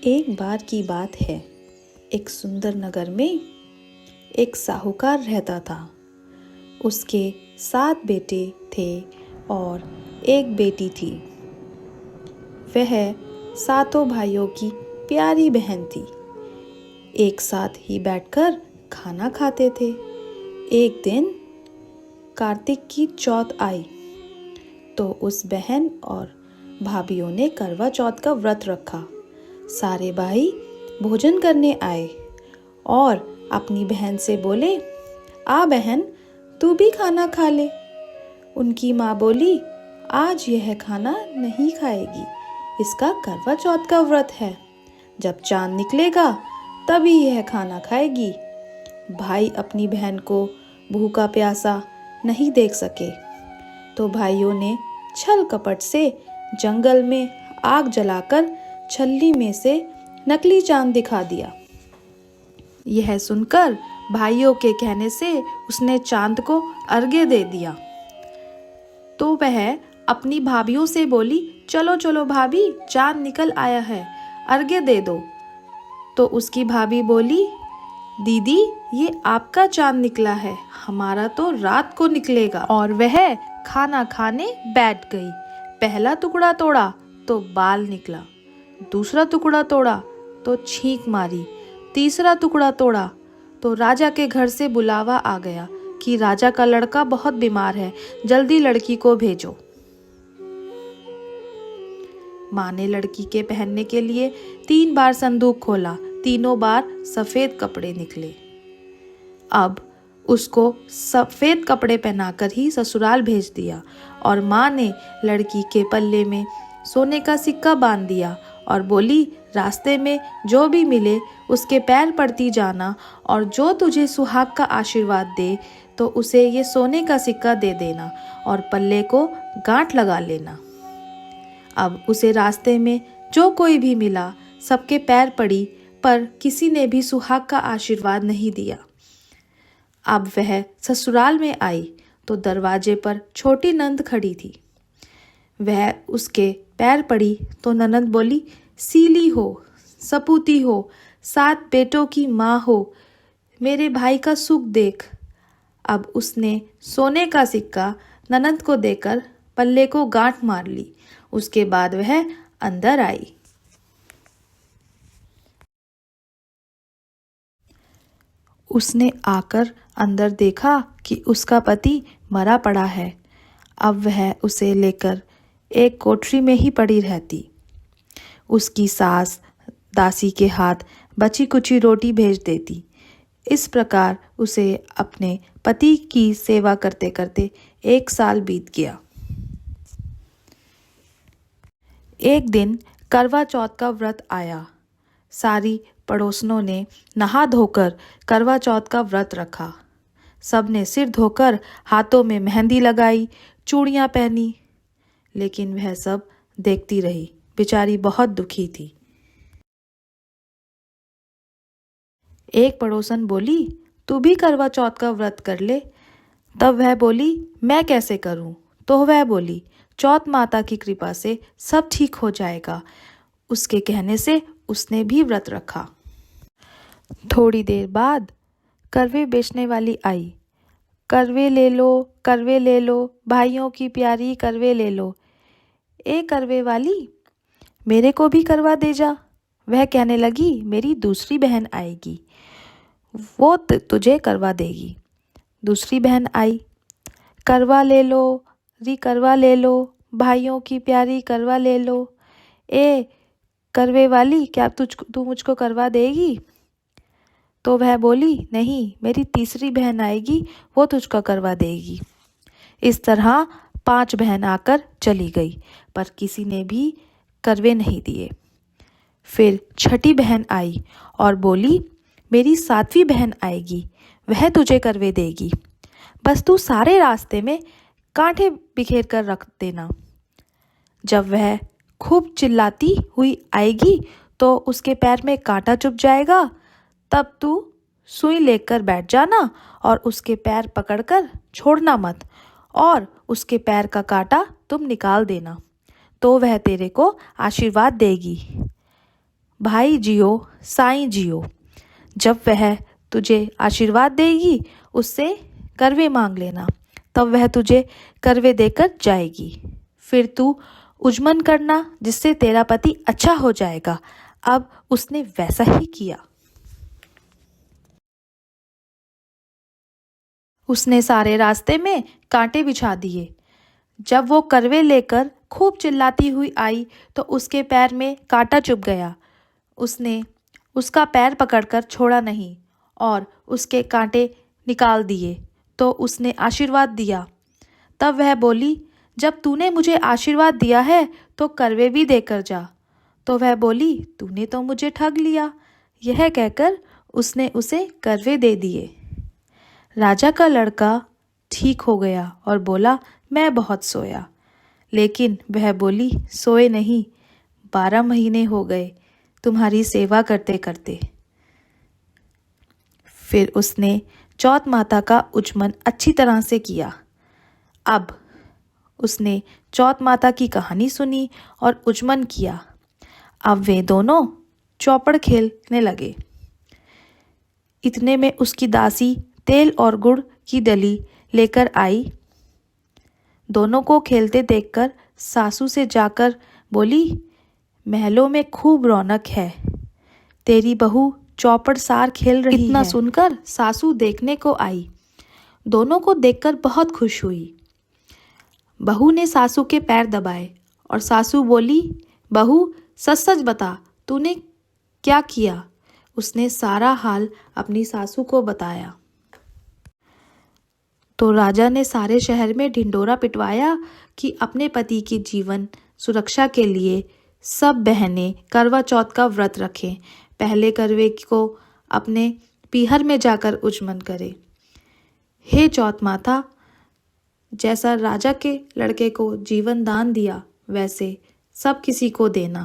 एक बार की बात है। एक सुंदर नगर में एक साहूकार रहता था। उसके 7 बेटे थे और एक बेटी थी। वह 7 भाइयों की प्यारी बहन थी। एक साथ ही बैठकर खाना खाते थे। एक दिन कार्तिक की चौथ आई तो उस बहन और भाभीयों ने करवा चौथ का व्रत रखा। सारे भाई भोजन करने आए और अपनी बहन से बोले, आ बहन, तू भी खाना खा ले। उनकी माँ बोली, आज यह खाना नहीं खाएगी, इसका करवा चौथ का व्रत है। जब चांद निकलेगा तभी यह खाना खाएगी। भाई अपनी बहन को भूखा प्यासा नहीं देख सके तो भाइयों ने छल कपट से जंगल में आग जलाकर छल्ली में से नकली चांद दिखा दिया। यह सुनकर भाइयों के कहने से उसने चांद को अर्घ्य दे दिया। तो वह अपनी भाभीयों से बोली, चलो चलो भाभी, चांद निकल आया है, अर्घ्य दे दो। तो उसकी भाभी बोली, दीदी ये आपका चांद निकला है, हमारा तो रात को निकलेगा। और वह खाना खाने बैठ गई। पहला टुकड़ा तोड़ा तो बाल निकला, दूसरा टुकड़ा तोड़ा तो छींक मारी, तीसरा टुकड़ा तोड़ा तो राजा के घर से बुलावा आ गया कि राजा का लड़का बहुत बीमार है, जल्दी लड़की को भेजो। माँ ने लड़की के पहनने के लिए 3 बार संदूक खोला, तीनों बार सफेद कपड़े निकले। अब उसको सफेद कपड़े पहनाकर ही ससुराल भेज दिया और माँ ने लड़की के पल्ले में सोने का सिक्का बांध दिया और बोली, रास्ते में जो भी मिले उसके पैर पड़ती जाना और जो तुझे सुहाग का आशीर्वाद दे तो उसे ये सोने का सिक्का दे देना और पल्ले को गांठ लगा लेना। अब उसे रास्ते में जो कोई भी मिला सबके पैर पड़ी, पर किसी ने भी सुहाग का आशीर्वाद नहीं दिया। अब वह ससुराल में आई तो दरवाजे पर छोटी नंद खड़ी थी। वह उसके पैर पड़ी तो ननद बोली, सीली हो, सपूती हो, 7 बेटों की माँ हो, मेरे भाई का सुख देख। अब उसने सोने का सिक्का ननद को देकर पल्ले को गांठ मार ली। उसके बाद वह अंदर आई। उसने आकर अंदर देखा कि उसका पति मरा पड़ा है। अब वह उसे लेकर एक कोठरी में ही पड़ी रहती। उसकी सास दासी के हाथ बची कुची रोटी भेज देती। इस प्रकार उसे अपने पति की सेवा करते करते 1 साल बीत गया। एक दिन करवा चौथ का व्रत आया। सारी पड़ोसनों ने नहा धोकर करवा चौथ का व्रत रखा। सब ने सिर धोकर हाथों में मेहंदी लगाई, चूड़ियाँ पहनी, लेकिन वह सब देखती रही। बेचारी बहुत दुखी थी। एक पड़ोसन बोली, तू भी करवा चौथ का व्रत कर ले। तब वह बोली, मैं कैसे करूं? तो वह बोली, चौथ माता की कृपा से सब ठीक हो जाएगा। उसके कहने से उसने भी व्रत रखा। थोड़ी देर बाद करवे बेचने वाली आई। करवे ले लो, करवे ले लो, भाइयों की प्यारी करवे ले लो। ए करवे वाली, मेरे को भी करवा दे जा। वह कहने लगी, मेरी दूसरी बहन आएगी, वो तुझे करवा देगी। दूसरी बहन आई, करवा ले लो री, करवा ले लो, भाइयों की प्यारी करवा ले लो। ए करवे वाली, क्या तू मुझको करवा देगी? तो वह बोली, नहीं, मेरी तीसरी बहन आएगी, वो तुझको करवा देगी। इस तरह 5 बहन आकर चली गई, पर किसी ने भी करवे नहीं दिए। फिर छठी बहन आई और बोली, मेरी 7वीं बहन आएगी, वह तुझे करवे देगी। बस तू सारे रास्ते में कांटे बिखेर कर रख देना। जब वह खूब चिल्लाती हुई आएगी तो उसके पैर में कांटा चुभ जाएगा, तब तू सुई लेकर बैठ जाना और उसके पैर पकड़कर छोड़ना मत, और उसके पैर का कांटा तुम निकाल देना, तो वह तेरे को आशीर्वाद देगी। भाई जियो साईं जियो। जब वह तुझे आशीर्वाद देगी उससे करवे मांग लेना, तब वह तुझे करवे देकर जाएगी। फिर तू उजमन करना जिससे तेरा पति अच्छा हो जाएगा। अब उसने वैसा ही किया। उसने सारे रास्ते में कांटे बिछा दिए। जब वो करवे लेकर खूब चिल्लाती हुई आई तो उसके पैर में कांटा चुभ गया। उसने उसका पैर पकड़कर छोड़ा नहीं और उसके कांटे निकाल दिए। तो उसने आशीर्वाद दिया। तब वह बोली, जब तूने मुझे आशीर्वाद दिया है तो करवे भी देकर जा। तो वह बोली, तूने तो मुझे ठग लिया। यह कहकर उसने उसे करवे दे दिए। राजा का लड़का ठीक हो गया और बोला, मैं बहुत सोया। लेकिन वह बोली, सोए नहीं, 12 महीने हो गए तुम्हारी सेवा करते करते। फिर उसने चौथ माता का उचमन अच्छी तरह से किया। अब उसने चौथ माता की कहानी सुनी और उचमन किया। अब वे दोनों चौपड़ खेलने लगे। इतने में उसकी दासी तेल और गुड़ की डली लेकर आई। दोनों को खेलते देखकर सासू से जाकर बोली, महलों में खूब रौनक है, तेरी बहू चौपड़ सार खेल रही है। इतना सुनकर सासू देखने को आई। दोनों को देखकर बहुत खुश हुई। बहू ने सासू के पैर दबाए और सासू बोली, बहू सच सच बता, तूने क्या किया। उसने सारा हाल अपनी सासू को बताया। तो राजा ने सारे शहर में ढिंढोरा पिटवाया कि अपने पति की जीवन सुरक्षा के लिए सब बहनें करवा चौथ का व्रत रखें। पहले करवे को अपने पीहर में जाकर उचमन करें। हे चौथ माता, जैसा राजा के लड़के को जीवन दान दिया वैसे सब किसी को देना।